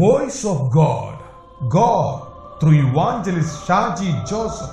voice of God through evangelist Shaji Joseph.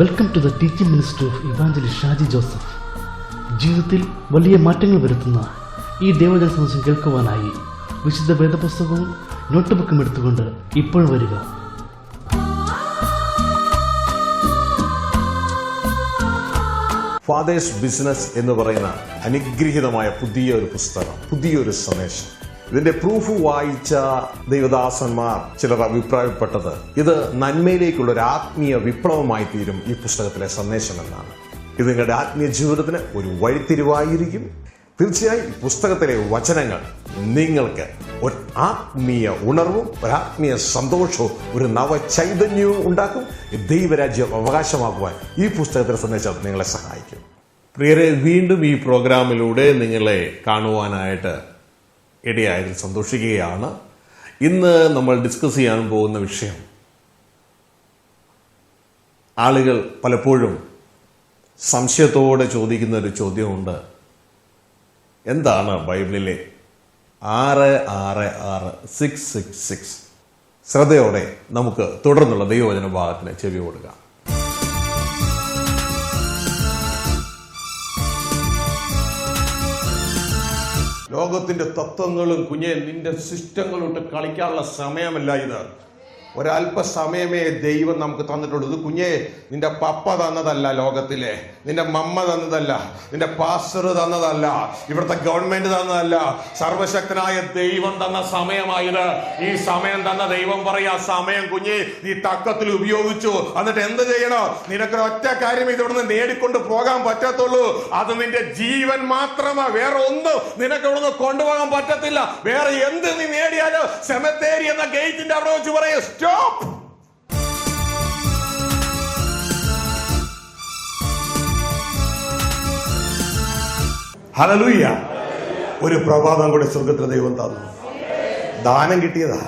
Welcome to the teaching ministry of evangelist Shaji Joseph. ജീവിതത്തിൽ വലിയ മാറ്റങ്ങൾ വരുത്തുന്ന ഈ ദൈവജന സന്ദേശം കേൾക്കുവാനായി വിശുദ്ധ വേദപുസ്തകവും നോട്ട് ബുക്കും എടുത്തുകൊണ്ട് ഇപ്പോൾ വരിക. ഫാദേഴ്സ് ബിസിനസ് എന്ന് പറയുന്ന അനുഗ്രഹീതമായ പുതിയൊരു പുസ്തകം, പുതിയൊരു സന്ദേശം. ഇതിന്റെ പ്രൂഫ് വായിച്ച ദൈവദാസന്മാർ ചിലർ അഭിപ്രായപ്പെട്ടത് ഇത് നന്മയിലേക്കുള്ള ഒരു ആത്മീയ വിപ്ലവമായി തീരും ഈ പുസ്തകത്തിലെ സന്ദേശം എന്നാണ്. ഇത് നിങ്ങളുടെ ആത്മീയ ജീവിതത്തിന് ഒരു വഴിത്തിരിവായിരിക്കും. തീർച്ചയായും ഈ പുസ്തകത്തിലെ വചനങ്ങൾ നിങ്ങൾക്ക് ഒരു ആത്മീയ ഉണർവും ഒരു ആത്മീയ സന്തോഷവും ഒരു നവചൈതന്യവും ഉണ്ടാക്കും. ദൈവരാജ്യം അവകാശമാക്കുവാൻ ഈ പുസ്തകത്തിലെ സന്ദേശം നിങ്ങളെ സഹായിക്കും. പ്രിയരെ, വീണ്ടും ഈ പ്രോഗ്രാമിലൂടെ നിങ്ങളെ കാണുവാനായിട്ട് ഇടയായതിൽ സന്തോഷിക്കുകയാണ്. ഇന്ന് നമ്മൾ ഡിസ്കസ് ചെയ്യാൻ പോകുന്ന വിഷയം, ആളുകൾ പലപ്പോഴും സംശയത്തോടെ ചോദിക്കുന്ന ഒരു ചോദ്യമുണ്ട്. എന്താണ് ബൈബിളിലെ 666? ശ്രദ്ധയോടെ നമുക്ക് തുടർന്നുള്ള ദൈവവചന ഭാഗത്തിന് ചെവി കൊടുക്കാം. ലോകത്തിന്റെ തത്വങ്ങളും കുഞ്ഞെ നിന്റെ സിസ്റ്റങ്ങളിട്ട് കളിക്കാനുള്ള സമയമല്ല ഇത്. ഒരല്പസമയമേ ദൈവം നമുക്ക് തന്നിട്ടുള്ളൂ. ഇത് കുഞ്ഞെ നിന്റെ പപ്പ തന്നതല്ല, ലോകത്തിലെ നിന്റെ മമ്മ തന്നതല്ല, നിന്റെ പാസ്റ്റർ തന്നതല്ല, ഇവിടുത്തെ ഗവൺമെന്റ് തന്നതല്ല, സർവശക്തനായ ദൈവം തന്ന സമയമായത്. ഈ സമയം തന്ന ദൈവം പറയാ, സമയം കുഞ്ഞെ നീ തക്കത്തിൽ ഉപയോഗിച്ചു. എന്നിട്ട് എന്ത് ചെയ്യണോ? നിനക്ക് ഒറ്റ കാര്യം ഇവിടുന്ന് നേടിക്കൊണ്ട് പോകാൻ പറ്റത്തുള്ളൂ. അത് നിന്റെ ജീവൻ മാത്രമാ. വേറെ ഒന്നും നിനക്ക് ഇവിടുന്ന് കൊണ്ടുപോകാൻ പറ്റത്തില്ല. വേറെ എന്ത് നീ നേടിയാലോ സെമിത്തേരി എന്ന ഗേറ്റിന്റെ അവിടെ വെച്ച് പറയും സ്റ്റോപ്പ്. ഹല്ലേലൂയ. ഒരു പ്രഭാതം കൂടി സ്വർഗത്തിലെ ദൈവം തന്നു. ദാനം കിട്ടിയതാ,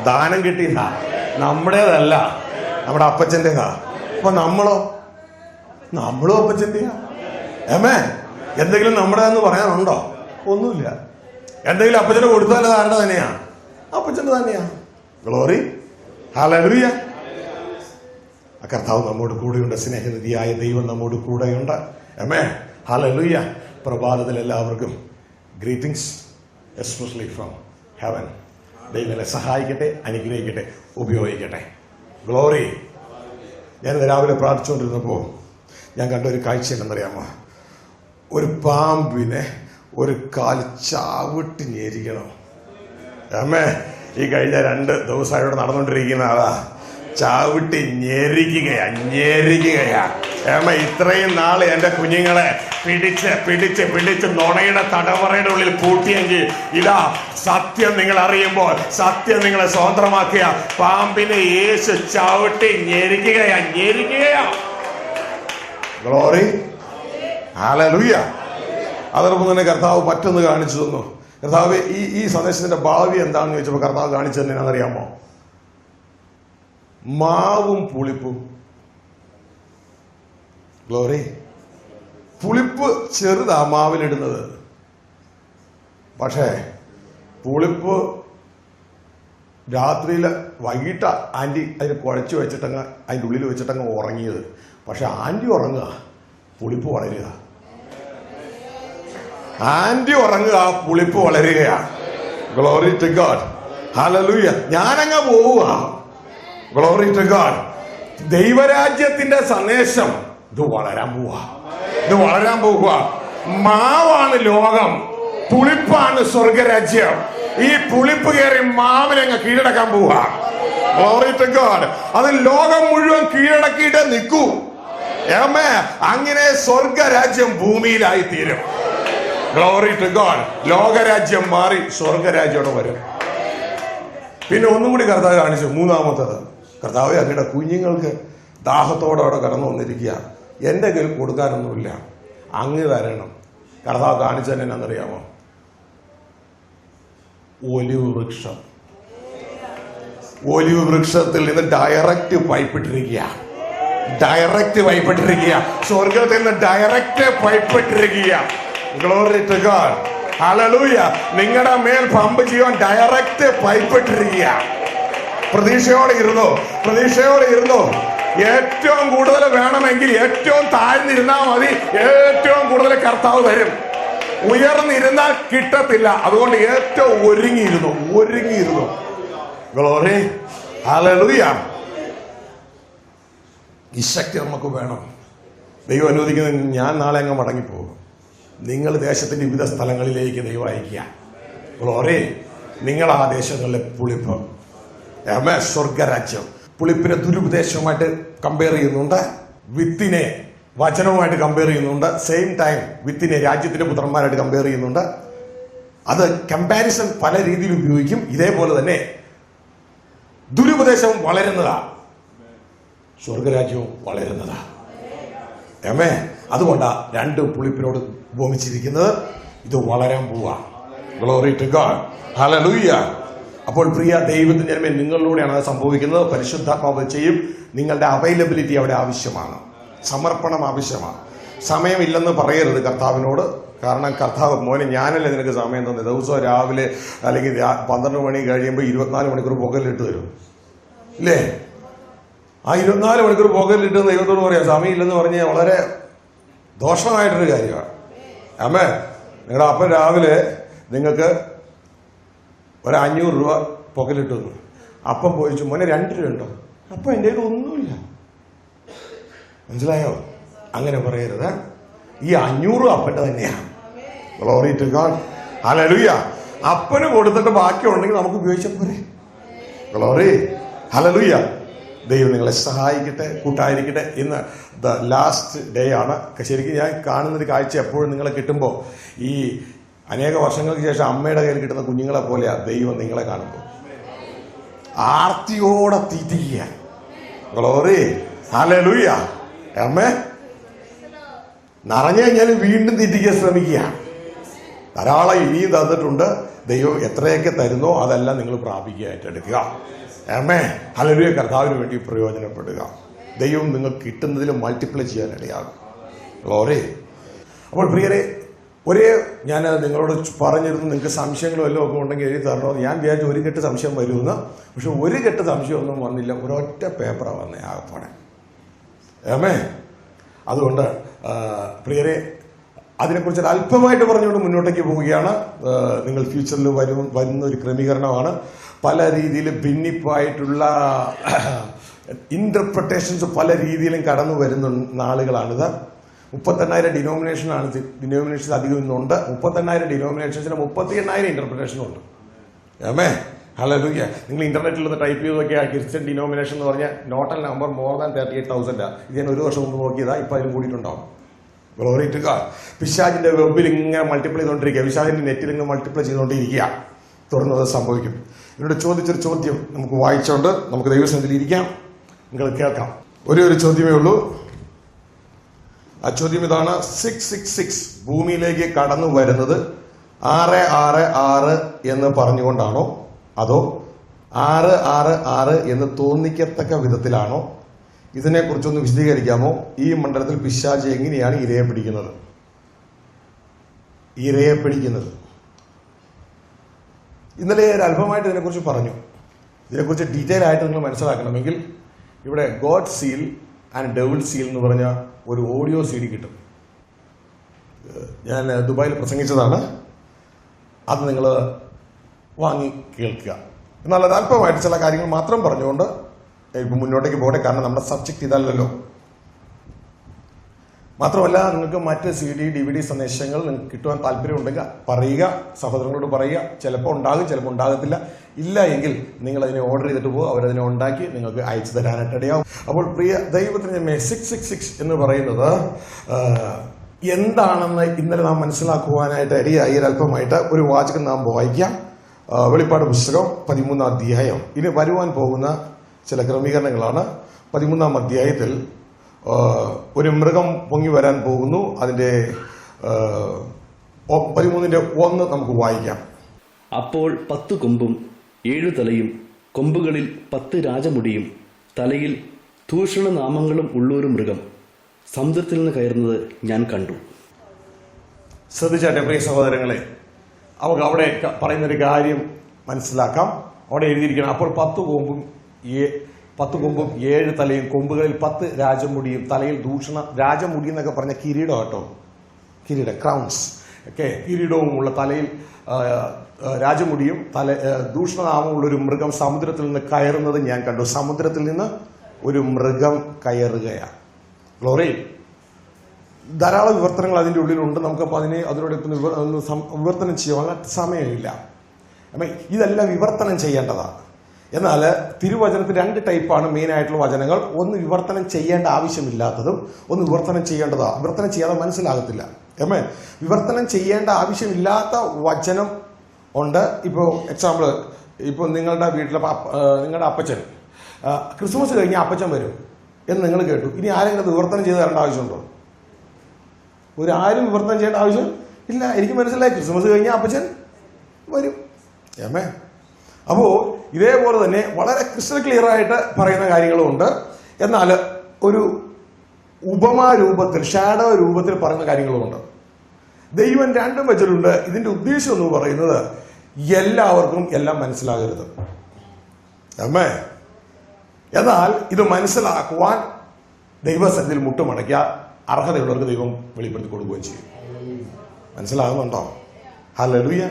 ദാനം കിട്ടിയതാ, നമ്മുടേതല്ല, നമ്മുടെ അപ്പച്ചൻ്റെതാ. അപ്പൊ നമ്മളും അപ്പച്ചൻ്റെയാ. ആമേൻ. എന്തെങ്കിലും നമ്മുടേതെന്ന് പറയാനുണ്ടോ? ഒന്നുമില്ല. എന്തെങ്കിലും അപ്പച്ചന് കൊടുത്താൽ ആരുടെ തന്നെയാ? അപ്പച്ചന്റെ തന്നെയാ. ഗ്ലോറി. ഹല്ലേലൂയ. കർത്താവ് നമ്മോട് കൂടെയുണ്ട്. സ്നേഹനിധിയായ ദൈവം നമ്മോട് കൂടെയുണ്ട്. ആമേൻ. ഹല്ലേലൂയ. പ്രഭാതത്തിൽ എല്ലാവർക്കും ഗ്രീറ്റിംഗ്സ്, എസ്പെഷ്യലി ഫ്രം ഹെവൻ. ദൈവങ്ങളെ സഹായിക്കട്ടെ, അനുഗ്രഹിക്കട്ടെ, ഉപയോഗിക്കട്ടെ. ഗ്ലോറി. ഞാൻ രാവിലെ പ്രാർത്ഥിച്ചുകൊണ്ടിരുന്നപ്പോൾ ഞാൻ കണ്ട ഒരു കാഴ്ച എന്തെന്നറിയാമോ? ഒരു പാമ്പിനെ ഒരു കാല് ചാവിട്ട് ഞെരിക്കണം. അമ്മേ, ഈ കഴിഞ്ഞ 2 ദിവസമായി ഇവിടെ നടന്നുകൊണ്ടിരിക്കുന്ന ആളാ. ചാവിട്ടി ഞെരിക്കുകയാ. അമ്മ, ഇത്രയും നാള് എന്റെ കുഞ്ഞുങ്ങളെ പിടിച്ച് നുണയുടെ തടവറയുടെ ഉള്ളിൽ പൂട്ടിയെങ്കിൽ ഇതാ സത്യം നിങ്ങൾ അറിയുമ്പോൾ സത്യം നിങ്ങളെ സ്വതന്ത്രമാക്കിയ പാമ്പിനെ യേശു ചവിട്ടി ഞെരിക്കുകയാ. ഗ്ലോറി. ഹല്ലേലൂയ. അതോടൊപ്പം തന്നെ കർത്താവ് മറ്റൊന്ന് കാണിച്ചു തന്നു. കർത്താവ് ഈ സന്ദേശത്തിന്റെ ഭാവി എന്താണെന്ന് ചോദിച്ചപ്പോൾ കർത്താവ് കാണിച്ചു തന്നെയാണെന്നറിയാമോ? മാവും പുളിപ്പും. ഗ്ലോറി. പുളിപ്പ് ചെറുതാ മാവിലിടുന്നത്, പക്ഷേ പുളിപ്പ് രാത്രിയിൽ വൈകിട്ട് ആന്റി അതിന് കുഴച്ച് വെച്ചിട്ടങ്ങ് അതിൻ്റെ ഉള്ളിൽ വെച്ചിട്ടങ്ങ് ഉറങ്ങിയത്. പക്ഷെ ആന്റി ഉറങ്ങുക, പുളിപ്പ് വളരുക. ആന്റി ഉറങ്ങുക, പുളിപ്പ് വളരുകയാണ്. Glory to God. ഹല്ലേലൂയ. ഞാനങ്ങ് പോവുക. Glory to God. ദൈവരാജ്യത്തിന്റെ സന്ദേശം ഇത് വളരാൻ പോവുക. മാവാണ് ലോകം, പുളിപ്പാണ് സ്വർഗരാജ്യം. ഈ പുളിപ്പ് കയറി മാവിനങ്ങ് കീഴടക്കാൻ പോവുക. Glory to God. അത് ലോകം മുഴുവൻ കീഴടക്കിയിട്ട് നിൽക്കൂ. ആമേൻ. അങ്ങനെ സ്വർഗരാജ്യം ഭൂമിയിലായി തീരും. Glory to God. ലോകരാജ്യം മാറി സ്വർഗരാജ്യോടെ വരും. പിന്നെ ഒന്നും കൂടി കർത്താവ് കാണിച്ചു. മൂന്നാമത്തത്, കർത്താവ് അങ്ങയുടെ കുഞ്ഞുങ്ങൾക്ക് ദാഹത്തോടെ അവിടെ കടന്നു വന്നിരിക്കുക, എൻ്റെ കയ്യിൽ കൊടുക്കാനൊന്നുമില്ല, അങ്ങ് തരണം. കർത്താവ് കാണിച്ചതന്നെ എന്നാണെന്നറിയാമോ? ഒലിവ് വൃക്ഷം. ഒലിവ് വൃക്ഷത്തിൽ നിന്ന് ഡയറക്റ്റ് പൈപ്പിട്ടിരിക്കുക. ഡയറക്റ്റ് പൈപ്പിട്ടിരിക്കുക. സ്വർഗത്തിൽ നിന്ന് ഡയറക്റ്റ് പൈപ്പിട്ടിരിക്കുക. Glory to God. ഹല്ലേലൂയ. നിങ്ങളുടെ മേൽ പമ്പ് ചെയ്യാൻ ഡയറക്റ്റ് പൈപ്പിട്ടിരിക്കുക. പ്രതീക്ഷയോടെ ഇരുന്നു. പ്രതീക്ഷയോടെ ഇരുന്നു. ഏറ്റവും കൂടുതൽ വേണമെങ്കിൽ ഏറ്റവും താഴ്ന്നിരുന്നാൽ മതി. ഏറ്റവും കൂടുതൽ കർത്താവ് തരും. ഉയർന്നിരുന്നാൽ കിട്ടത്തില്ല. അതുകൊണ്ട് ഏറ്റവും ഒരുങ്ങിയിരുന്നു. ഗ്ലോറി. ഹല്ലേലൂയ. ഈ ശക്തി നമുക്ക് വേണം. ദൈവം അനുവദിക്കുന്നത് ഞാൻ നാളെ അങ്ങ് മടങ്ങിപ്പോകും. നിങ്ങൾ ദേശത്തിന്റെ വിവിധ സ്ഥലങ്ങളിലേക്ക് ദൈവം അയക്കുക. ഗ്ലോറി. നിങ്ങൾ ആ ദേശങ്ങളിലെ പുളിപ്പ്. സ്വർഗരാജ്യം പുളിപ്പിനെ ദുരുപദേശവുമായിട്ട് കമ്പയർ ചെയ്യുന്നുണ്ട്. വിത്തിനെ വചനവുമായിട്ട് കമ്പയർ ചെയ്യുന്നുണ്ട്. സെയിം ടൈം വിത്തിനെ രാജ്യത്തിന്റെ പുത്രന്മാരായിട്ട് കമ്പയർ ചെയ്യുന്നുണ്ട്. അത് കമ്പാരിസൺ പല രീതിയിൽ ഉപയോഗിക്കും. ഇതേപോലെ തന്നെ ദുരുപദേശവും വളരുന്നതാ, സ്വർഗരാജ്യവും വളരുന്നതാ. അതുകൊണ്ടാ രണ്ട് പുളിപ്പിനോട് ഉപമിച്ചിരിക്കുന്നത്. ഇത് വളരാൻ പോവാ. Glory to God. ഹല്ലേലൂയ. അപ്പോൾ പ്രിയ ദൈവത്തിന്റെ ജനമേ, നിങ്ങളിലൂടെയാണ് അത് സംഭവിക്കുന്നത്. പരിശുദ്ധാത്മാവ് ചെയ്യും. നിങ്ങളുടെ അവൈലബിലിറ്റി അവിടെ ആവശ്യമാണ്. സമർപ്പണം ആവശ്യമാണ്. സമയമില്ലെന്ന് പറയരുത് കർത്താവിനോട്. കാരണം കർത്താവ്, മോനെ ഞാനല്ലേ നിനക്ക് സമയം തന്നെ, ദിവസവും രാവിലെ അല്ലെങ്കിൽ 12 മണി കഴിയുമ്പോൾ 24 മണിക്കൂർ പുകലിട്ട് തരും ഇല്ലേ? ആ 24 മണിക്കൂർ പുകലിട്ട് ദൈവത്തോട് പറയാം സമയമില്ലെന്ന് പറഞ്ഞാൽ വളരെ ദോഷമായിട്ടൊരു കാര്യമാണ്. അമ്മേ, നിങ്ങളുടെ അപ്പൻ രാവിലെ നിങ്ങൾക്ക് ഒരു 500 രൂപ പുകലിട്ട് തന്നു. അപ്പം പോയിച്ചു, മോനെ 2 രൂപ ഉണ്ടോ? അപ്പം എൻ്റെ കയ്യിൽ ഒന്നുമില്ല. മനസ്സിലായോ? അങ്ങനെ പറയരുത്. ഈ 500 അപ്പൻ്റെ തന്നെയാണ്. Glory to God. ഹല്ലേലൂയ. അപ്പന് കൊടുത്തിട്ട് ബാക്കിയുണ്ടെങ്കിൽ നമുക്ക് ഉപയോഗിച്ചാൽ പോരെ. ഗ്ലോറി. ഹല്ലേലൂയ. ദൈവം നിങ്ങളെ സഹായിക്കട്ടെ, കൂട്ടായിരിക്കട്ടെ. ഇന്ന് ദ ലാസ്റ്റ് ഡേ ആണ്. ശരിക്കും ഞാൻ കാണുന്നൊരു കാഴ്ച എപ്പോഴും നിങ്ങളെ കിട്ടുമ്പോൾ, ഈ അനേക വർഷങ്ങൾക്ക് ശേഷം അമ്മയുടെ കയ്യിൽ കിട്ടുന്ന കുഞ്ഞുങ്ങളെ പോലെയാ ദൈവം നിങ്ങളെ കാണുമ്പോൾ. ആർത്തിയോടെ തീറ്റിക്കുക. ഗ്ലോറി. ഹല്ലേലൂയ. അമ്മേ, നിറഞ്ഞു കഴിഞ്ഞാൽ വീണ്ടും തീറ്റിക്കാൻ ശ്രമിക്കുക. ധാരാളം ഇനിയും തന്നിട്ടുണ്ട്. ദൈവം എത്രയൊക്കെ തരുന്നോ അതെല്ലാം നിങ്ങൾ പ്രാപിക്കുക, ഏറ്റെടുക്കുക. അമ്മേ, ഹല്ലേലൂയ. കർത്താവിന് വേണ്ടി പ്രയോജനപ്പെടുക. ദൈവം നിങ്ങൾക്ക് കിട്ടുന്നതിൽ മൾട്ടിപ്ലൈ ചെയ്യാൻ ഇടയാകും. ഗ്ലോറി. അപ്പോൾ പ്രിയരെ, ഞാൻ നിങ്ങളോട് പറഞ്ഞിരുന്നു, നിങ്ങൾക്ക് സംശയങ്ങളും എല്ലാം ഒക്കെ ഉണ്ടെങ്കിൽ എഴുതി തരണമെന്ന്. ഞാൻ വിചാരിച്ചു ഒരു കെട്ട് സംശയം വരുമെന്ന്. പക്ഷെ ഒരു കെട്ട് സംശയമൊന്നും വന്നില്ല. ഒരൊറ്റ പേപ്പറാണ് വന്നേ ആകപ്പാടെ. ഏമേ. അതുകൊണ്ട് പ്രിയരെ, അതിനെക്കുറിച്ച് അല്പമായിട്ട് പറഞ്ഞുകൊണ്ട് മുന്നോട്ടേക്ക് പോവുകയാണ്. നിങ്ങൾ ഫ്യൂച്ചറിൽ വരുന്ന ഒരു ക്രമീകരണമാണ്. പല രീതിയിൽ ഭിന്നിപ്പായിട്ടുള്ള ഇന്റർപ്രിട്ടേഷൻസ് പല രീതിയിലും കടന്നു വരുന്ന നാളുകളാണിത്. 38,000 ഡിനോമിനേഷൻസ് അധികം ഇന്നുണ്ട്. 38,000 ഡിനോമിനേഷൻസിന് 38,000 ഇന്റർപ്രിട്ടേഷനുണ്ട്. ഏമേ. ഹല്ലേലൂയ. നിങ്ങൾ ഇന്റർനെറ്റിൽ ഒന്ന് ടൈപ്പ് ചെയ്ത് നോക്കിയാൽ ക്രിസ്ത്യൻ ഡിനോമിനേഷൻ എന്ന് പറഞ്ഞാൽ ടോട്ടൽ നമ്പർ മോർ ദാൻ 38,000. ഇത് ഞാൻ ഒരു വർഷം മുമ്പ് നോക്കിയതാ. ഇപ്പം അതിലും കൂടിയിട്ടുണ്ടാവും. Glory to God. പിശാചിന്റെ വെബിൽ ഇങ്ങനെ മൾട്ടിപ്ലൈ ചെയ്തുകൊണ്ടിരിക്കുക. പിശാചിന്റെ നെറ്റിൽ ഇങ്ങനെ മൾട്ടിപ്ലൈ ചെയ്തുകൊണ്ടിരിക്കുക. തുടർന്നത് സംഭവിക്കും. എന്നോട് ചോദിച്ചൊരു ചോദ്യം നമുക്ക് വായിച്ചുകൊണ്ട് നമുക്ക് ദൈവസന്നിധിയിൽ ഇരിക്കാം. നിങ്ങൾ കേൾക്കാം. ഒരു ചോദ്യമേ ഉള്ളൂ. ആ ചോദ്യം ഇതാണ്: 666 ഭൂമിയിലേക്ക് കടന്നു വരുന്നത് 666 എന്ന് പറഞ്ഞുകൊണ്ടാണോ, അതോ 666 എന്ന് തോന്നിക്കത്തക്ക വിധത്തിലാണോ? ഇതിനെക്കുറിച്ചൊന്ന് വിശദീകരിക്കാമോ? ഈ മണ്ഡലത്തിൽ പിശാച് എങ്ങനെയാണ് ഇരയെ പിടിക്കുന്നത്? ഇന്നലെ ഒരു അല്പമായിട്ട് ഇതിനെക്കുറിച്ച് പറഞ്ഞു. ഇതിനെക്കുറിച്ച് ഡീറ്റെയിൽ ആയിട്ട് നിങ്ങൾ മനസ്സിലാക്കണമെങ്കിൽ ഇവിടെ God seal and devil seal എന്ന് പറഞ്ഞ ഒരു ഓഡിയോ CD കിട്ടും. ഞാൻ ദുബായിൽ പ്രസംഗിച്ചതാണ്. അത് നിങ്ങൾ വാങ്ങി കേൾക്കുക. എന്നാൽ അത് അല്പമായിട്ട് ചില കാര്യങ്ങൾ മാത്രം പറഞ്ഞുകൊണ്ട് ഇപ്പം മുന്നോട്ടേക്ക് പോകട്ടെ. കാരണം നമ്മുടെ സബ്ജക്റ്റ് ഇതല്ലല്ലോ. മാത്രമല്ല, നിങ്ങൾക്ക് മറ്റ് CD DVD സന്ദേശങ്ങൾ നിങ്ങൾക്ക് കിട്ടുവാൻ താല്പര്യമുണ്ടെങ്കിൽ പറയുക, സഹോദരങ്ങളോട് പറയുക. ചിലപ്പോൾ ഉണ്ടാകും, ചിലപ്പോൾ ഉണ്ടാകത്തില്ല. ഇല്ല എങ്കിൽ നിങ്ങൾ അതിനെ ഓർഡർ ചെയ്തിട്ട് പോകും, അവരതിനെ ഉണ്ടാക്കി നിങ്ങൾക്ക് അയച്ചു തരാനായിട്ട് ഇടയാവും. അപ്പോൾ പ്രിയ ദൈവത്തിന് 666 എന്ന് പറയുന്നത് എന്താണെന്ന് ഇന്നലെ നാം മനസ്സിലാക്കുവാനായിട്ട് ഇടയായി. അല്പമായിട്ട് ഒരു വാചകം നാം വായിക്കാം. വെളിപ്പാട് പുസ്തകം 13-ാം അധ്യായം. ഇനി വരുവാൻ പോകുന്ന ചില ക്രമീകരണങ്ങളാണ്. 13-ാം അധ്യായത്തിൽ ഒരു മൃഗം പൊങ്ങി വരാൻ പോകുന്നു. അതിന്റെ 13-1 നമുക്ക് വായിക്കാം. അപ്പോൾ 10 കൊമ്പും 7 തലയും, കൊമ്പുകളിൽ 10 രാജമുടിയും, തലയിൽ ദൂഷണനാമങ്ങളും ഉള്ളൊരു മൃഗം സമുദ്രത്തിൽ നിന്ന് കയറുന്നത് ഞാൻ കണ്ടു. ശ്രദ്ധിച്ചാട്ടെ പ്രിയ സഹോദരങ്ങളെ, നമുക്ക് അവിടെ പറയുന്നൊരു കാര്യം മനസ്സിലാക്കാം. അവിടെ എഴുതിയിരിക്കണം, അപ്പോൾ 10 കൊമ്പും 7 തലയും, കൊമ്പുകളിൽ 10 രാജമുടിയും, തലയിൽ രാജമുടി എന്നൊക്കെ പറഞ്ഞ കിരീടം കേട്ടോ, കിരീടം, ക്രൗൺസ് ഒക്കെ, കിരീടവുമുള്ള തലയിൽ രാജമുടിയും ദൂഷണനാമമുള്ളൊരു മൃഗം സമുദ്രത്തിൽ നിന്ന് കയറുന്നത് ഞാൻ കണ്ടു. സമുദ്രത്തിൽ നിന്ന് ഒരു മൃഗം കയറുകയാണ്. ഗ്ലോറി. ധാരാളം വിവർത്തനങ്ങൾ അതിൻ്റെ ഉള്ളിലുണ്ട്. നമുക്കപ്പോൾ അതിനോട് വിവർത്തനം ചെയ്യാൻ സമയമില്ല. ഇതെല്ലാം വിവർത്തനം ചെയ്യേണ്ടതാണ്. എന്നാൽ തിരുവചനത്തിൽ 2 ടൈപ്പാണ് മെയിനായിട്ടുള്ള വചനങ്ങൾ. ഒന്ന് വിവർത്തനം ചെയ്യേണ്ട ആവശ്യമില്ലാത്തതും, ഒന്ന് വിവർത്തനം ചെയ്യേണ്ടതാണ്. വിവർത്തനം ചെയ്യാതെ മനസ്സിലാകത്തില്ല. വിവർത്തനം ചെയ്യേണ്ട ആവശ്യമില്ലാത്ത വചനം ഉണ്ട്. ഇപ്പോൾ എക്സാമ്പിൾ, ഇപ്പോൾ നിങ്ങളുടെ വീട്ടിലെ നിങ്ങളുടെ അപ്പച്ചൻ ക്രിസ്മസ് കഴിഞ്ഞ് അപ്പച്ചൻ വരും എന്ന് നിങ്ങൾ കേട്ടു. ഇനി ആരെങ്കിലും വിവർത്തനം ചെയ്ത് തരേണ്ട ആവശ്യമുണ്ടോ? ആരും വിവർത്തനം ചെയ്യേണ്ട ആവശ്യം ഇല്ല. എനിക്ക് മനസ്സിലായി, ക്രിസ്മസ് കഴിഞ്ഞാൽ അപ്പച്ചൻ വരും. അപ്പോ ഇതേപോലെ തന്നെ വളരെ ക്രിസ്റ്റൽ ക്ലിയർ ആയിട്ട് പറയുന്ന കാര്യങ്ങളുമുണ്ട്. എന്നാൽ ഒരു ഉപമാരൂപത്തിൽ, ഷാഡോ രൂപത്തിൽ പറയുന്ന കാര്യങ്ങളുമുണ്ട്. ദൈവം 2 വെച്ചിട്ടുണ്ട്. ഇതിന്റെ ഉദ്ദേശം എന്ന് പറയുന്നത് എല്ലാവർക്കും എല്ലാം മനസ്സിലാകരുത്. എന്നാൽ ഇത് മനസ്സിലാക്കുവാൻ ദൈവസന്നിധിയിൽ മുട്ടുമടക്കിയ അർഹതയുള്ളവർക്ക് ദൈവം വെളിപ്പെടുത്തി കൊടുക്കുകയും ചെയ്യും. മനസ്സിലാകുന്നുണ്ടോ? ഹല്ലേലൂയ.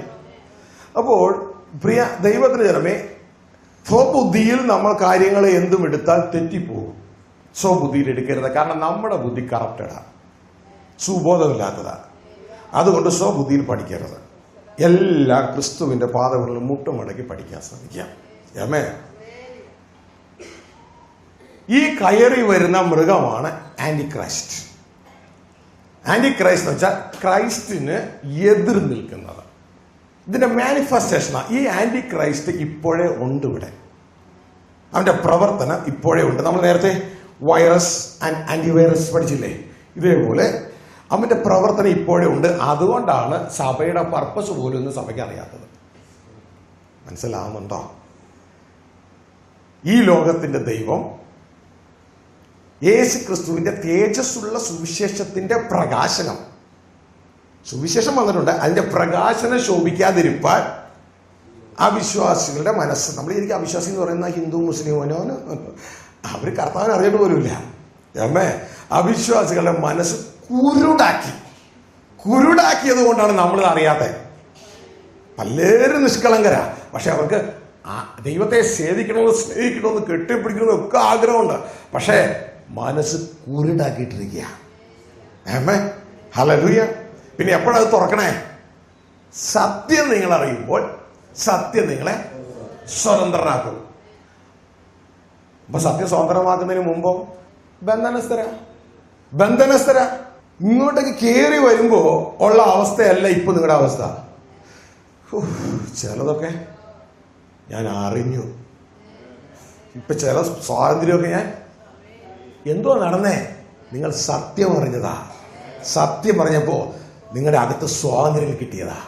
അപ്പോൾ പ്രിയ ദൈവത്തിന് ജനമേ, സ്വബുദ്ധിയിൽ നമ്മൾ കാര്യങ്ങളെ എന്തും എടുത്താൽ തെറ്റിപ്പോകും. സ്വബുദ്ധിയിൽ എടുക്കരുത്. കാരണം നമ്മുടെ ബുദ്ധി കറപ്റ്റഡാണ്, സുബോധമില്ലാത്തതാണ്. അതുകൊണ്ട് സ്വബുദ്ധിയിൽ പഠിക്കരുത്. എല്ലാം ക്രിസ്തുവിന്റെ പാദങ്ങളിൽ മുട്ടുമടക്കി പഠിക്കാൻ ശ്രമിക്കാം. ഈ കയറി വരുന്ന മൃഗമാണ് ആന്റിക്രൈസ്റ്റ്. ആന്റിക്രൈസ്റ്റ് എന്ന് വെച്ചാൽ ക്രൈസ്റ്റിന് എതിർ നിൽക്കുന്നത്. ഇതിന്റെ മാനിഫെസ്റ്റേഷനാണ്. ഈ ആന്റിക്രൈസ്റ്റ് ഇപ്പോഴേ ഉണ്ട് ഇവിടെ. അവന്റെ പ്രവർത്തനം ഇപ്പോഴേ ഉണ്ട്. നമ്മൾ നേരത്തെ വൈറസ് ആൻഡ് ആന്റിവൈറസ് പഠിച്ചില്ലേ? ഇതേപോലെ അവന്റെ പ്രവർത്തനം ഇപ്പോഴേ ഉണ്ട്. അതുകൊണ്ടാണ് സഭയുടെ പർപ്പസ് പോലും ഒന്നും സഭയ്ക്ക് അറിയാത്തത്. മനസ്സിലാവുന്നുണ്ടോ? ഈ ലോകത്തിന്റെ ദൈവം യേശു ക്രിസ്തുവിന്റെ തേജസ്സുള്ള സുവിശേഷത്തിന്റെ പ്രകാശനം, സുവിശേഷം വന്നിട്ടുണ്ട്, അതിന്റെ പ്രകാശനം ശോഭിക്കാതിരിപ്പാൻ അവിശ്വാസികളുടെ മനസ്സ്, നമ്മൾ എനിക്ക് അവിശ്വാസി എന്ന് പറയുന്ന ഹിന്ദു മുസ്ലിമോനോ അവർ കർത്താവിനെ അറിഞ്ഞിട്ട് പോലുമില്ല. അവിശ്വാസികളുടെ മനസ്സ് കുരുടാക്കിയത് കൊണ്ടാണ് നമ്മളിത് അറിയാത്തത്. പലരും നിഷ്കളങ്കരാ, പക്ഷെ അവർക്ക് ദൈവത്തെ സേവിക്കണമെന്ന്, സ്നേഹിക്കണമെന്ന്, കെട്ടിപ്പിടിക്കണമെന്ന് ഒക്കെ ആഗ്രഹമുണ്ട്. പക്ഷേ മനസ്സ് കുരുടാക്കിയിട്ടിരിക്കുക. ഹല്ലേലൂയ. പിന്നെ എപ്പോഴത് തുറക്കണേ? സത്യം നിങ്ങൾ അറിയുമ്പോൾ സത്യം നിങ്ങളെ സ്വതന്ത്രരാക്കും. അപ്പൊ സത്യം സ്വതന്ത്രമാക്കുന്നതിന് മുമ്പോ ബന്ധനസ്ഥര ഇങ്ങോട്ടേക്ക് കയറി വരുമ്പോ ഉള്ള അവസ്ഥയല്ല ഇപ്പൊ നിങ്ങളുടെ അവസ്ഥ. ചിലതൊക്കെ ഞാൻ അറിഞ്ഞു. ഇപ്പൊ ചില സ്വാതന്ത്ര്യമൊക്കെ ഞാൻ എന്തോ നടന്നേ, നിങ്ങൾ സത്യം അറിഞ്ഞതാ. സത്യം പറഞ്ഞപ്പോ നിങ്ങളുടെ അകത്ത് സ്വാതന്ത്ര്യം കിട്ടിയതാ.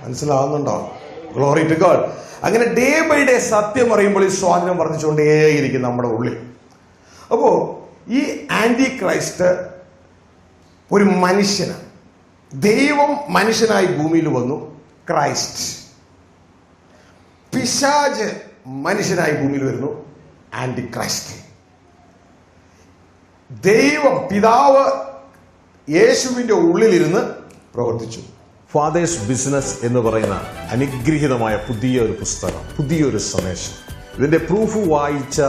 മനസ്സിലാവുന്നുണ്ടോ? Glory to God. അങ്ങനെ ഡേ ബൈ ഡേ സത്യം അറിയുമ്പോൾ ഈ സ്വാതന്ത്ര്യം വർദ്ധിച്ചുകൊണ്ടേയിരിക്കും നമ്മുടെ ഉള്ളിൽ. അപ്പോ ഈ ആന്റി ക്രൈസ്റ്റ് ഒരു മനുഷ്യനാണ്. ദൈവം മനുഷ്യനായി ഭൂമിയിൽ വന്നു, ക്രൈസ്റ്റ്. പിശാച് മനുഷ്യനായി ഭൂമിയിൽ വരുന്നു, ആന്റി ക്രൈസ്റ്റ്. ദൈവം പിതാവ് യേശുവിന്റെ ഉള്ളിലിരുന്ന് പ്രവർത്തിച്ചു. ഫാദേഴ്സ് ബിസിനസ് എന്ന് പറയുന്ന അനുഗ്രഹീതമായ പുതിയൊരു പുസ്തകം, പുതിയൊരു സന്ദേശം ഇതിന്റെ പ്രൂഫ് വായിച്ച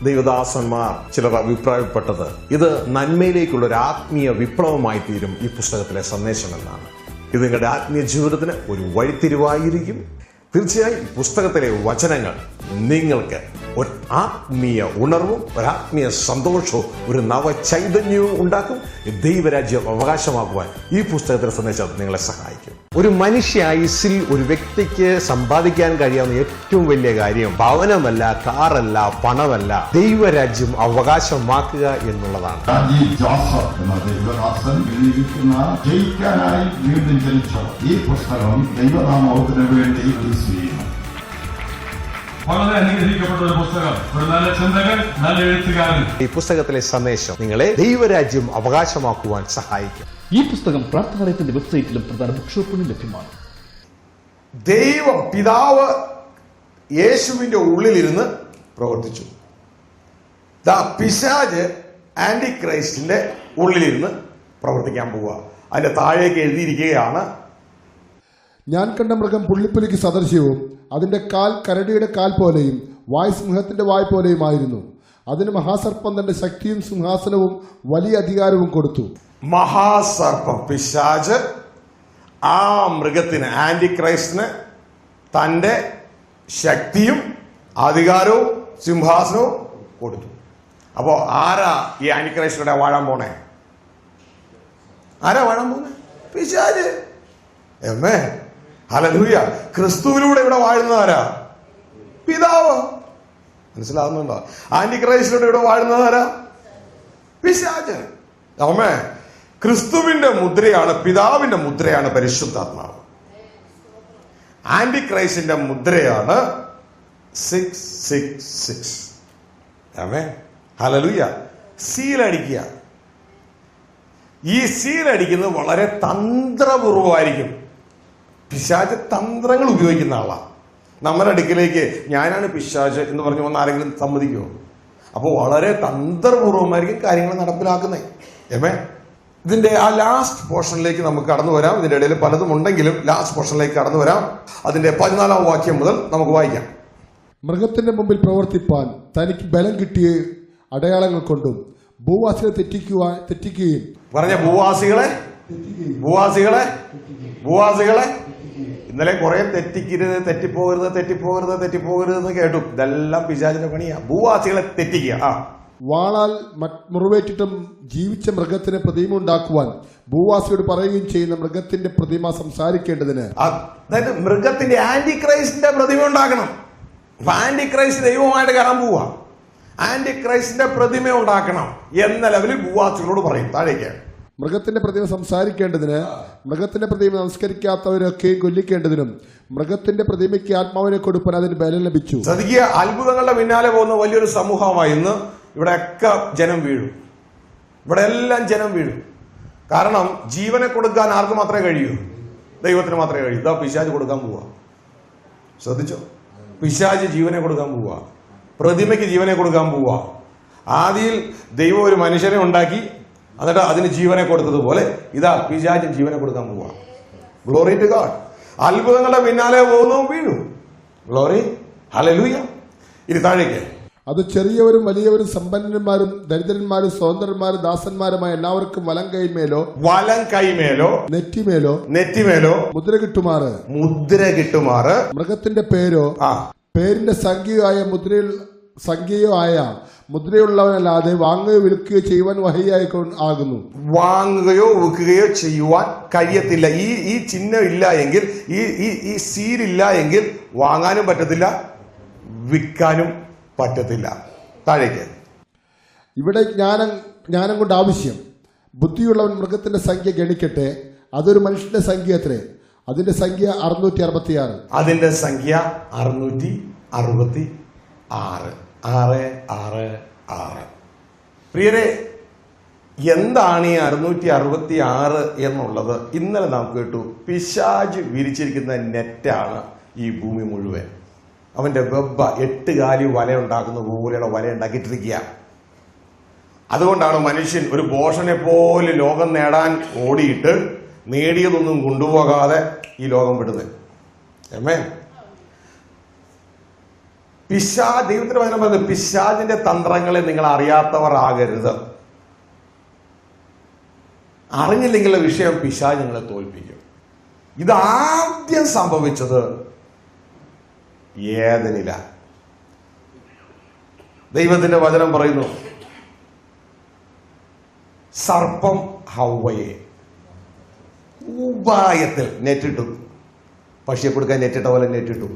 ദൈവദാസന്മാർ ചിലർ അഭിപ്രായപ്പെട്ടത് ഇത് നന്മയിലേക്കുള്ള ഒരു ആത്മീയ വിപ്ലവമായി തീരും ഈ പുസ്തകത്തിലെ സന്ദേശം എന്നാണ്. ഇത് നിങ്ങളുടെ ആത്മീയ ജീവിതത്തിന് ഒരു വഴിത്തിരിവായിരിക്കും. തീർച്ചയായും ഈ പുസ്തകത്തിലെ വചനങ്ങൾ നിങ്ങൾക്ക് ഒരു ആത്മീയ ഉണർവും ഒരു ആത്മീയ സന്തോഷവും ഒരു നവചൈതന്യവും ഉണ്ടാക്കും. ദൈവരാജ്യം അവകാശമാക്കുവാൻ ഈ പുസ്തകത്തിലെ സന്ദേശം നിങ്ങളെ സഹായിക്കും. ഒരു മനുഷ്യായുസ്സിൽ ഒരു വ്യക്തിക്ക് സമ്പാദിക്കാൻ കഴിയാവുന്ന ഏറ്റവും വലിയ കാര്യം ഭവനമല്ല, കാറല്ല, പണമല്ല, ദൈവരാജ്യം അവകാശമാക്കുക എന്നുള്ളതാണ്. ഷാജി ജോസഫ് എന്ന ദൈവദാസൻ എഴുതിയിരിക്കുന്ന ജയിക്കാനായി വീണ്ടും ജനിച്ചു ഈ പുസ്തകം ദൈവനാമത്തിന് വേണ്ടി റിലീസ് ചെയ്യുന്നു. വളരെ അനുഗ്രഹിക്കപ്പെട്ട ഒരു പുസ്തകം, ഒരു നല്ല ചിന്തകൻ, നല്ല എഴുത്തുകാരൻ. ഈ പുസ്തകത്തിലെ സന്ദേശം നിങ്ങളെ ദൈവരാജ്യം അവകാശമാക്കുവാൻ സഹായിക്കും. ഈ പുസ്തകം പ്രാർത്ഥനാലയത്തിന്റെ വെബ്സൈറ്റിലും പ്രധാന ബുക്ക് ഷോപ്പിലും ലഭ്യമാണ്. ദൈവം പിതാവ് യേശുവിന്റെ ഉള്ളിലിരുന്ന് പ്രവർത്തിച്ചു. പിശാച് ആന്റി ക്രൈസ്റ്റിന്റെ ഉള്ളിലിരുന്ന് പ്രവർത്തിക്കാൻ പോവുക. അതിന്റെ താഴേക്ക് എഴുതിയിരിക്കുകയാണ്, ഞാൻ കണ്ട മൃഗം പുള്ളിപ്പുലിക്ക് സദൃശ്യവും അതിന്റെ കാൽ കരടിയുടെ കാൽ പോലെയും വായ് സിംഹത്തിന്റെ വായ് പോലെയുമായിരുന്നു. അതിന് മഹാസർപ്പം തന്റെ ശക്തിയും സിംഹാസനവും വലിയ അധികാരവും കൊടുത്തു. മഹാസർപ്പം പിശാച് ആ മൃഗത്തിന് ആന്റി ക്രൈസ്റ്റിന് തന്റെ ശക്തിയും അധികാരവും സിംഹാസനവും കൊടുത്തു. അപ്പോ ആരാ ഈ ആന്റി ക്രൈസ്റ്റിലൂടെ വാഴാൻ പോണേ? ആരാ വാഴാൻ പോണേ? പിശാച്. എമ്മേ ഹല്ലേലൂയ. ക്രിസ്തുവിലൂടെ ഇവിടെ വാഴുന്നതാരാ? പിതാവ്. മനസ്സിലാവുന്നുണ്ടോ? ആന്റി ക്രൈസ്റ്റിലൂടെ ഇവിടെ വാഴുന്നതാരാ? പിശാച്. അമ്മേ, ക്രിസ്തുവിന്റെ മുദ്രയാണ്, പിതാവിന്റെ മുദ്രയാണ് പരിശുദ്ധാത്മാവ്. ആന്റി ക്രൈസ്റ്റിന്റെ മുദ്രയാണ് 666. അമ്മേ ഹല്ലേലൂയ. സീലടിക്കുക. ഈ സീലടിക്കുന്നത് വളരെ തന്ത്രപൂർവമായിരിക്കും. പിശാച് തന്ത്രങ്ങൾ ഉപയോഗിക്കുന്ന ആളാണ്. നമ്മുടെ അടുക്കിലേക്ക് ഞാനാണ് പിശാച് എന്ന് പറഞ്ഞു വന്ന് ആരെങ്കിലും സമ്മതിക്കുമോ? അപ്പോൾ വളരെ തന്ത്രപൂർവമായിരിക്കും കാര്യങ്ങൾ നടപ്പിലാക്കുന്നത്. ഏമേ, ഇതിന്റെ ആ ലാസ്റ്റ് പോർഷനിലേക്ക് നമുക്ക് കടന്നു വരാം. ഇതിന്റെ ഇടയിൽ പലതും ഉണ്ടെങ്കിലും ലാസ്റ്റ് പോർഷനിലേക്ക് കടന്നു വരാം. അതിന്റെ 14-ാം വാക്യം മുതൽ നമുക്ക് വായിക്കാം. മൃഗത്തിന്റെ മുമ്പിൽ പ്രവർത്തിപ്പാൻ തനിക്ക് ബലം കിട്ടിയ അടയാളങ്ങൾ കൊണ്ടും ഭൂവാസികളെ തെറ്റിക്കുകയും പറഞ്ഞ ഭൂവാസികളെ ഇന്നലെ കുറെ തെറ്റിക്കരുത്, തെറ്റിപ്പോകരുത് എന്ന് കേട്ടു. ഇതെല്ലാം പിശാചിന്റെ പണിയാ. ഭൂവാസികളെ തെറ്റിക്കുക. വാളാൽ മുറിവേറ്റിട്ടും ജീവിച്ച മൃഗത്തിന് പ്രതിമ ഉണ്ടാക്കുവാൻ ഭൂവാസിയോട് പറയുകയും ചെയ്യുന്ന മൃഗത്തിന്റെ പ്രതിമ സംസാരിക്കേണ്ടതിന്, അതായത് മൃഗത്തിന്റെ ആന്റി ക്രൈസ്റ്റിന്റെ പ്രതിമ ഉണ്ടാക്കണം. ആന്റി ക്രൈസ്റ്റ് ദൈവമായിട്ട് കയറാൻ പോവാ. ആന്റി ക്രൈസ്റ്റിന്റെ പ്രതിമ ഉണ്ടാക്കണം എന്ന ലെവലിൽ ഭൂവാസികളോട് പറയും. താഴേക്ക് മൃഗത്തിന്റെ പ്രതിമ സംസാരിക്കേണ്ടതിന്, മൃഗത്തിന്റെ പ്രതിമ നമസ്കരിക്കാത്തവരൊക്കെയും കൊല്ലിക്കേണ്ടതിനും മൃഗത്തിന്റെ പ്രതിമയ്ക്ക് ആത്മാവിനെ കൊടുപ്പാൻ അതിന് ബലം ലഭിച്ചു. ശ്രദ്ധിക്കുക, അത്ഭുതങ്ങളുടെ പിന്നാലെ പോകുന്ന വലിയൊരു സമൂഹമായി ഇന്ന് ഇവിടെയൊക്കെ ജനം വീഴും. ഇവിടെ എല്ലാം ജനം വീഴും. കാരണം ജീവനെ കൊടുക്കാൻ ആർക്ക് മാത്രമേ കഴിയൂ? ദൈവത്തിന് മാത്രമേ കഴിയൂ. ഇതാ പിശാച് കൊടുക്കാൻ പോവാ. ശ്രദ്ധിച്ചോ? പിശാച് ജീവനെ കൊടുക്കാൻ പോവാ. പ്രതിമയ്ക്ക് ജീവനെ കൊടുക്കാൻ പോവാ. ആദിയിൽ ദൈവം ഒരു മനുഷ്യനെ ഉണ്ടാക്കി, എന്നിട്ട് അതിന് ജീവനെ കൊടുത്തതുപോലെ ഇതാ പിശാച് ജീവനെ കൊടുക്കാൻ പോവാ. Glory to God. അത്ഭുതങ്ങളുടെ പിന്നാലെ പോകുന്നതും വീഴും. Glory, hallelujah. ഇനി താഴേക്ക്. അത് ചെറിയവരും വലിയവരും സമ്പന്നന്മാരും ദരിദ്രന്മാരും സ്വതന്ത്രന്മാരും ദാസന്മാരുമായ എല്ലാവർക്കും വലം കൈമേലോ നെറ്റിമേലോ മുദ്ര കിട്ടുമാറ് മൃഗത്തിന്റെ പേരോ പേരിന്റെ സംഖ്യയോ ആയ മുദ്രയുള്ളവനല്ലാതെ വാങ്ങുകയോ വിൽക്കുകയോ ചെയ്യുവാൻ വഹിയായി ആകുന്നു. വാങ്ങുകയോ വിൽക്കുകയോ ചെയ്യുവാൻ കഴിയത്തില്ല. ഈ ചിഹ്നം ഇല്ല എങ്കിൽ, ഈ സീലില്ല എങ്കിൽ വാങ്ങാനും പറ്റത്തില്ല, വിൽക്കാനും പറ്റത്തില്ല. താഴേക്ക്. ഇവിടെ ജ്ഞാനം കൊണ്ട് ആവശ്യം. ബുദ്ധിയുള്ളവൻ മൃഗത്തിന്റെ സംഖ്യ ഗണിക്കട്ടെ. അതൊരു മനുഷ്യന്റെ സംഖ്യ അത്രേ. അതിന്റെ സംഖ്യ 666. അതിന്റെ സംഖ്യ 666. 666. പ്രിയരെ, എന്താണ് ഈ 666 എന്നുള്ളത്? ഇന്നലെ നാം കേട്ടു. പിശാച് വിരിച്ചിരിക്കുന്ന നെറ്റാണ് ഈ ഭൂമി മുഴുവൻ. അവന്റെ വെബ്ബ 8 കാലി വല ഉണ്ടാക്കുന്ന പോലെയുള്ള വല ഉണ്ടാക്കിയിട്ടിരിക്കുക. അതുകൊണ്ടാണ് മനുഷ്യൻ ഒരു പോഷനെ പോലെ ലോകം നേടാൻ ഓടിയിട്ട് നേടിയതൊന്നും കൊണ്ടുപോകാതെ ഈ ലോകം വിടുന്നത്. ദൈവത്തിന്റെ വചനം പറയുന്നത് പിശാചിന്റെ തന്ത്രങ്ങളെ നിങ്ങൾ അറിയാത്തവർ ആകരുത്. അറിഞ്ഞില്ലെങ്കിലുള്ള വിഷയം പിശാച് നിങ്ങളെ തോൽപ്പിക്കും. ഇതാദ്യം സംഭവിച്ചത് ഏദനില. ദൈവത്തിന്റെ വചനം പറയുന്നു, സർപ്പം ഹവ്വയെ ഉപായത്തിൽ നെറ്റിട്ടു. പക്ഷിയെ കൊടുക്കാൻ നെറ്റിട്ട പോലെ നെറ്റിട്ടു,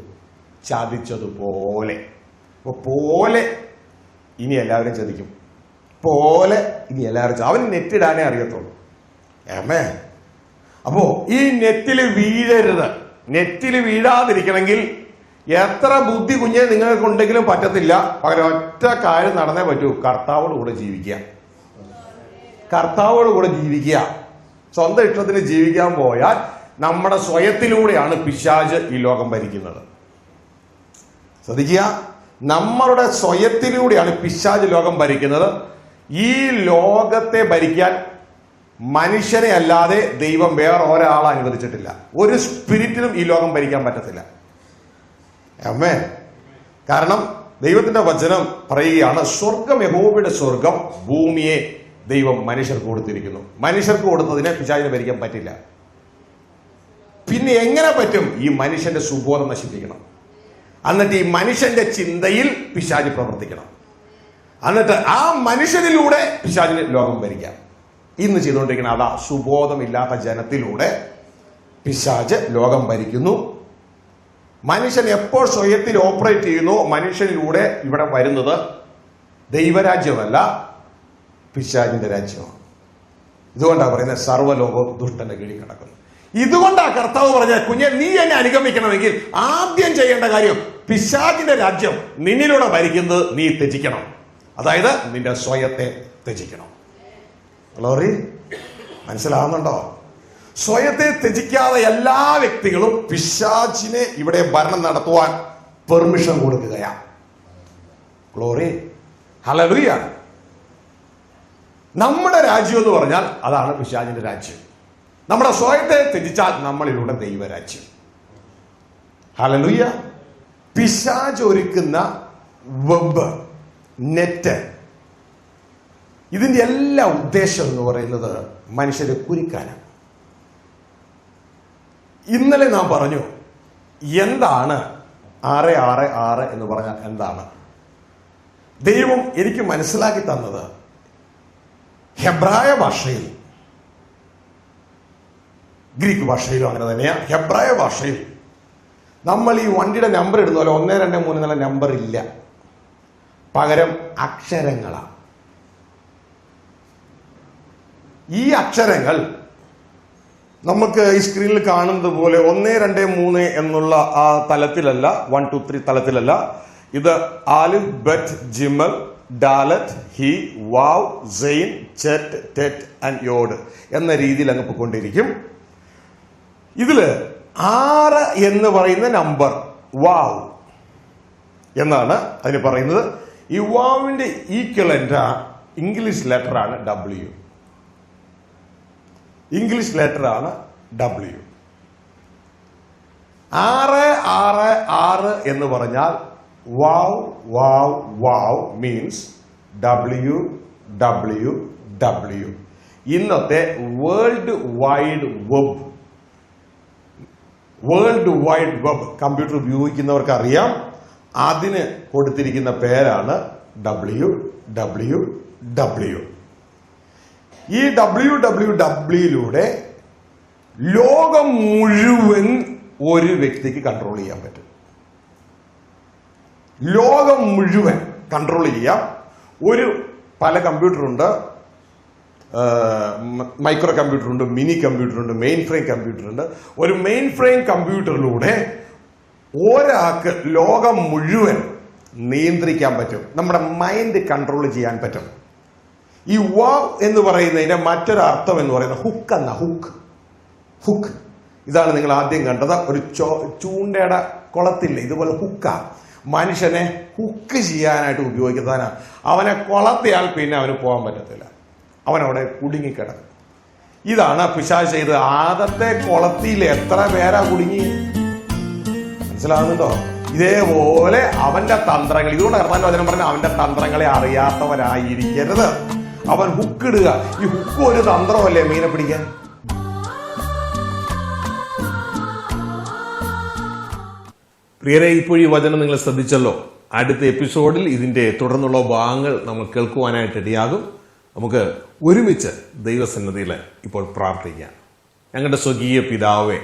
ചതിച്ചതുപോലെ. പോലെ ഇനി എല്ലാവരും ചതിക്കും, പോലെ ഇനി എല്ലാവരും അവന് നെറ്റിടാനേ അറിയത്തുള്ളൂ. ഏമേ. അപ്പോ ഈ നെറ്റിൽ വീഴരുത്. നെറ്റിൽ വീഴാതിരിക്കണമെങ്കിൽ എത്ര ബുദ്ധി കുഞ്ഞെ നിങ്ങൾക്കുണ്ടെങ്കിലും പറ്റത്തില്ല. പകരം ഒറ്റ കാര്യം നടന്നേ പറ്റൂ, കർത്താവോട് കൂടെ ജീവിക്കുക. കർത്താവോട് കൂടെ ജീവിക്കുക. സ്വന്തം ഇഷ്ടത്തിന് ജീവിക്കാൻ പോയാൽ നമ്മുടെ സ്വയത്തിലൂടെയാണ് പിശാച് ഈ ലോകം ഭരിക്കുന്നത്. ശ്രദ്ധിക്കുക, നമ്മളുടെ സ്വയത്തിലൂടെയാണ് പിശാച് ലോകം ഭരിക്കുന്നത്. ഈ ലോകത്തെ ഭരിക്കാൻ മനുഷ്യനെ അല്ലാതെ ദൈവം വേറെ ഒരാളെ അനുവദിച്ചിട്ടില്ല. ഒരു സ്പിരിറ്റിനും ഈ ലോകം ഭരിക്കാൻ പറ്റത്തില്ല. ആമേൻ. കാരണം ദൈവത്തിന്റെ വചനം പറയുകയാണ്, സ്വർഗം യഹോവയുടെ സ്വർഗം, ഭൂമിയെ ദൈവം മനുഷ്യർക്ക് കൊടുത്തിരിക്കുന്നു. മനുഷ്യർക്ക് കൊടുത്തതിനെ പിശാചിനെ ഭരിക്കാൻ പറ്റില്ല. പിന്നെ എങ്ങനെ പറ്റും? ഈ മനുഷ്യന്റെ സുബോധം നശിപ്പിക്കണം. എന്നിട്ട് ഈ മനുഷ്യന്റെ ചിന്തയിൽ പിശാച് പ്രവർത്തിക്കണം. എന്നിട്ട് ആ മനുഷ്യനിലൂടെ പിശാചിന് ലോകം ഭരിക്കാം. ഇന്ന് ചെയ്തുകൊണ്ടിരിക്കുന്ന അതാ, സുബോധമില്ലാത്ത ജനത്തിലൂടെ പിശാച് ലോകം ഭരിക്കുന്നു. മനുഷ്യൻ എപ്പോൾ സ്വയത്തിൽ ഓപ്പറേറ്റ് ചെയ്യുന്നു, മനുഷ്യനിലൂടെ ഇവിടെ വരുന്നത് ദൈവരാജ്യമല്ല, പിശാചിന്റെ രാജ്യമാണ്. ഇതുകൊണ്ടാണ് പറയുന്നത് സർവ്വലോകവും ദുഷ്ടന്റെ കീഴിൽ കിടക്കുന്നു. ഇതുകൊണ്ടാണ് കർത്താവ് പറഞ്ഞ, കുഞ്ഞെ നീ എന്നെ അനുഗമിക്കണമെങ്കിൽ ആദ്യം ചെയ്യേണ്ട കാര്യം പിശാചിന്റെ രാജ്യം നിന്നിലൂടെ ഭരിക്കുന്നത് നീ ത്യജിക്കണം. അതായത് നിന്റെ സ്വയത്തെ ത്യജിക്കണം. ഗ്ലോറി, മനസ്സിലാവുന്നുണ്ടോ? സ്വയത്തെ ത്യജിക്കാതെ എല്ലാ വ്യക്തികളും പിശാചിനെ ഇവിടെ ഭരണം നടത്തുവാൻ പെർമിഷൻ കൊടുക്കുകയാണ്. Glory, hallelujah. നമ്മുടെ രാജ്യം എന്ന് പറഞ്ഞാൽ അതാണ് പിശാചിന്റെ രാജ്യം. നമ്മുടെ സ്വയത്തെ ത്യജിച്ചാൽ നമ്മളിലൂടെ ദൈവരാജ്യം. ഹല്ലേലൂയ. പിശാച് ഒരുക്കുന്ന വെബ്, നെറ്റ്, ഇതിന്റെ എല്ലാ ഉദ്ദേശം എന്ന് പറയുന്നത് മനുഷ്യരെ കുരുക്കാനാണ്. ഇന്നലെ നാം പറഞ്ഞു എന്താണ് 666 എന്ന് പറഞ്ഞാൽ എന്താണ്. ദൈവം എനിക്ക് മനസ്സിലാക്കി തന്നത് ഹെബ്രായ ഭാഷയിൽ, ഗ്രീക്ക് ഭാഷയിലും അങ്ങനെ തന്നെയാണ്. ഹെബ്രായ ഭാഷയിൽ നമ്മൾ ഈ വണ്ടിയുടെ നമ്പർ ഇടുന്ന പോലെ 1, 2, 3 എന്നുള്ള നമ്പർ ഇല്ല, പകരം അക്ഷരങ്ങളാണ്. ഈ അക്ഷരങ്ങൾ നമുക്ക് ഈ സ്ക്രീനിൽ കാണുന്നത് പോലെ 1, 2, 3 എന്നുള്ള ആ തലത്തിലല്ല, 1, 2, 3 തലത്തിലല്ല. ഇത് aleph, bet, gimel, dalet, he, vav, zayin, chet, tet and yod എന്ന രീതിയിൽ അങ്ങ് പോയിക്കൊണ്ടിരിക്കും. ഇതില് 6 എന്ന് പറയുന്ന നമ്പർ വാവ് എന്നാണ് അതിന് പറയുന്നത്. ഈ വാവിന്റെ ഈക്വലന്റ് ഇംഗ്ലീഷ് ലെറ്റർ ആണ് W. ഇംഗ്ലീഷ് ലെറ്റർ ആണ് W. 666 എന്ന് പറഞ്ഞാൽ വാവ് വാവ് വാവ് മീൻസ് WWW. ഇന്നത്തെ വേൾഡ് വൈഡ് വെബ് കമ്പ്യൂട്ടർ ഉപയോഗിക്കുന്നവർക്ക് അറിയാം, അതിന് കൊടുത്തിരിക്കുന്ന പേരാണ് WWW. ഈ WWWയിലൂടെ ലോകം മുഴുവൻ ഒരു വ്യക്തിക്ക് കൺട്രോൾ ചെയ്യാൻ പറ്റും. ലോകം മുഴുവൻ കൺട്രോൾ ചെയ്യാം. പല കമ്പ്യൂട്ടറുണ്ട്, മൈക്രോ കമ്പ്യൂട്ടറുണ്ട്, മിനി കമ്പ്യൂട്ടറുണ്ട്, മെയിൻ ഫ്രെയിം കമ്പ്യൂട്ടറുണ്ട്. ഒരു മെയിൻ ഫ്രെയിം കമ്പ്യൂട്ടറിലൂടെ ഒരാൾക്ക് ലോകം മുഴുവൻ നിയന്ത്രിക്കാൻ പറ്റും. നമ്മുടെ മൈൻഡ് കൺട്രോൾ ചെയ്യാൻ പറ്റും. ഈ വാവ് എന്ന് പറയുന്നതിന്റെ മറ്റൊരർത്ഥം എന്ന് പറയുന്നത് ഹുക്ക് എന്ന ഹുക്ക്. ഇതാണ് നിങ്ങൾ ആദ്യം കണ്ടത്. ഒരു ചൂണ്ടയുടെ കുളത്തില്ല, ഇതുപോലെ ഹുക്കാ. മനുഷ്യനെ ഹുക്ക് ചെയ്യാനായിട്ട് ഉപയോഗിക്കുന്നതാണ്. അവനെ കൊളത്തിയാൽ പിന്നെ അവന് പോകാൻ പറ്റത്തില്ല, അവനവിടെ കുടുങ്ങിക്കിടക്കും. ഇതാണ് പിശാച് ചെയ്ത്. ആദത്തെ കൊളത്തിയിൽ എത്ര പേരാ കുടുങ്ങി? മനസ്സിലാകുന്നുണ്ടോ? ഇതേപോലെ അവന്റെ തന്ത്രങ്ങൾ, ഇതുകൊണ്ട് കർത്താവിന്റെ വചനം പറഞ്ഞ അവന്റെ തന്ത്രങ്ങളെ അറിയാത്തവരായിരിക്കരുത്. അവൻ ഹുക്കിടുക. ഈ ഹുക്ക് ഒരു തന്ത്രമല്ലേ മീനെ പിടിക്കാൻ? പ്രിയരെ, ഇപ്പോൾ ഈ വചനം നിങ്ങൾ ശ്രദ്ധിച്ചല്ലോ. അടുത്ത എപ്പിസോഡിൽ ഇതിന്റെ തുടർന്നുള്ള ഭാഗങ്ങൾ നമ്മൾ കേൾക്കുവാനായിട്ട് ഇടയാകും. നമുക്ക് ഒരുമിച്ച് ദൈവസന്നിധിയിൽ ഇപ്പോൾ പ്രാർത്ഥിക്കാം. ഞങ്ങളുടെ സ്വകീയ പിതാവേ,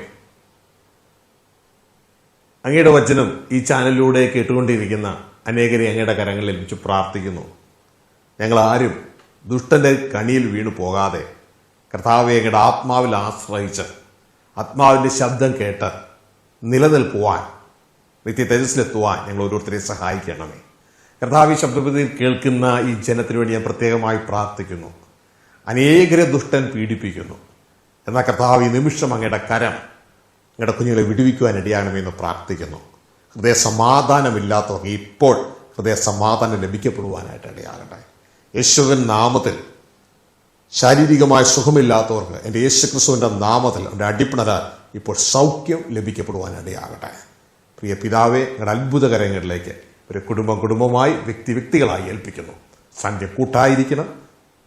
അങ്ങയുടെ വചനം ഈ ചാനലിലൂടെ കേട്ടുകൊണ്ടിരിക്കുന്ന അനേകരെ അങ്ങയുടെ കരങ്ങളിൽ വെച്ച് പ്രാർത്ഥിക്കുന്നു. ഞങ്ങളാരും ദുഷ്ടന്റെ കണിയിൽ വീണു പോകാതെ കർത്താവെ അങ്ങയുടെ ആത്മാവിൽ ആശ്രയിച്ച് ആത്മാവിൻ്റെ ശബ്ദം കേട്ട് നിലനിൽക്കുവാൻ, നിത്യ തേജസ്സിലെത്തുവാൻ ഞങ്ങൾ ഓരോരുത്തരെയും സഹായിക്കണമേ. കർത്താവ് ശബ്ദത്തിൽ കേൾക്കുന്ന ഈ ജനത്തിനു വേണ്ടി ഞാൻ പ്രത്യേകമായി പ്രാർത്ഥിക്കുന്നു. അനേകരെ ദുഷ്ടൻ പീഡിപ്പിക്കുന്നു. എന്നാൽ കർത്താവ് ഈ നിമിഷം അങ്ങയുടെ കരം അങ്ങയുടെ കുഞ്ഞുങ്ങളെ വിടുവിക്കുവാൻ ഇടയാകണമെന്ന് പ്രാർത്ഥിക്കുന്നു. ഹൃദയ സമാധാനമില്ലാത്തവർക്ക് ഇപ്പോൾ ഹൃദയ സമാധാനം ലഭിക്കപ്പെടുവാനായിട്ട് ഇടയാകട്ടെ. യേശുവിൻ നാമത്തിൽ ശാരീരികമായ സുഖമില്ലാത്തവർക്ക് എൻ്റെ യേശുക്രിസ്തുവിൻ്റെ നാമത്തിൽ അവൻ്റെ അടിപ്പിണരാൽ ഇപ്പോൾ സൗഖ്യം ലഭിക്കപ്പെടുവാനിടയാകട്ടെ. പ്രിയ പിതാവെ, നിങ്ങളുടെ അത്ഭുതകരങ്ങളിലേക്ക് ഒരു കുടുംബമായി വ്യക്തികളായി ഏൽപ്പിക്കുന്നു. സന്ധ്യ കൂട്ടായിരിക്കണം,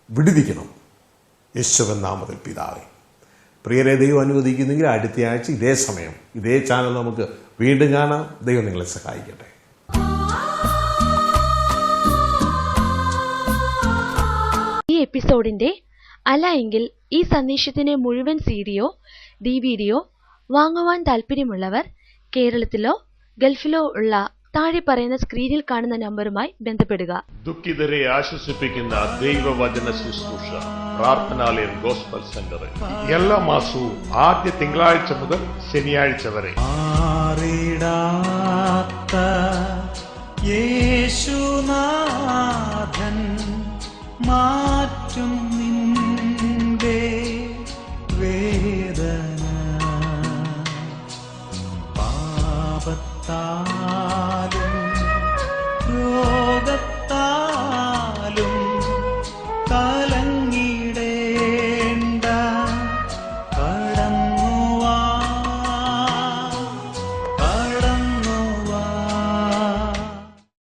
വിടുവിക്കണം. യേശുവിൻ നാമത്തിൽ പിതാവേ. പ്രിയരെ, ദൈവം അനുവദിക്കുന്നെങ്കിൽ അടുത്ത ആഴ്ച ഇതേ സമയം ഇതേ ചാനൽ നമുക്ക് വീണ്ടും കാണാം. ദൈവം നിങ്ങളെ സഹായിക്കട്ടെ. ഈ എപ്പിസോഡിന്റെ അല്ല എങ്കിൽ ഈ സന്ദേശത്തിന്റെ മുഴുവൻ സിഡിയോ ഡിവിഡിയോ വാങ്ങുവാൻ താല്പര്യമുള്ളവർ കേരളത്തിലോ ഗൾഫിലോ ഉള്ള താഴെ പറയുന്ന സ്ക്രീനിൽ കാണുന്ന നമ്പറുമായി ബന്ധപ്പെടുക. ദുഃഖിതരെ ആശ്വസിപ്പിക്കുന്ന ദൈവവചന ശുശ്രൂഷ പ്രാർത്ഥനാലയം ഗോസ്ബൽ സെന്റർ എല്ലാ മാസവും ആദ്യ തിങ്കളാഴ്ച മുതൽ ശനിയാഴ്ച വരെ. യേശുനാഥൻ മാറ്റും നിന്റെ വേദന, പാപത്താലും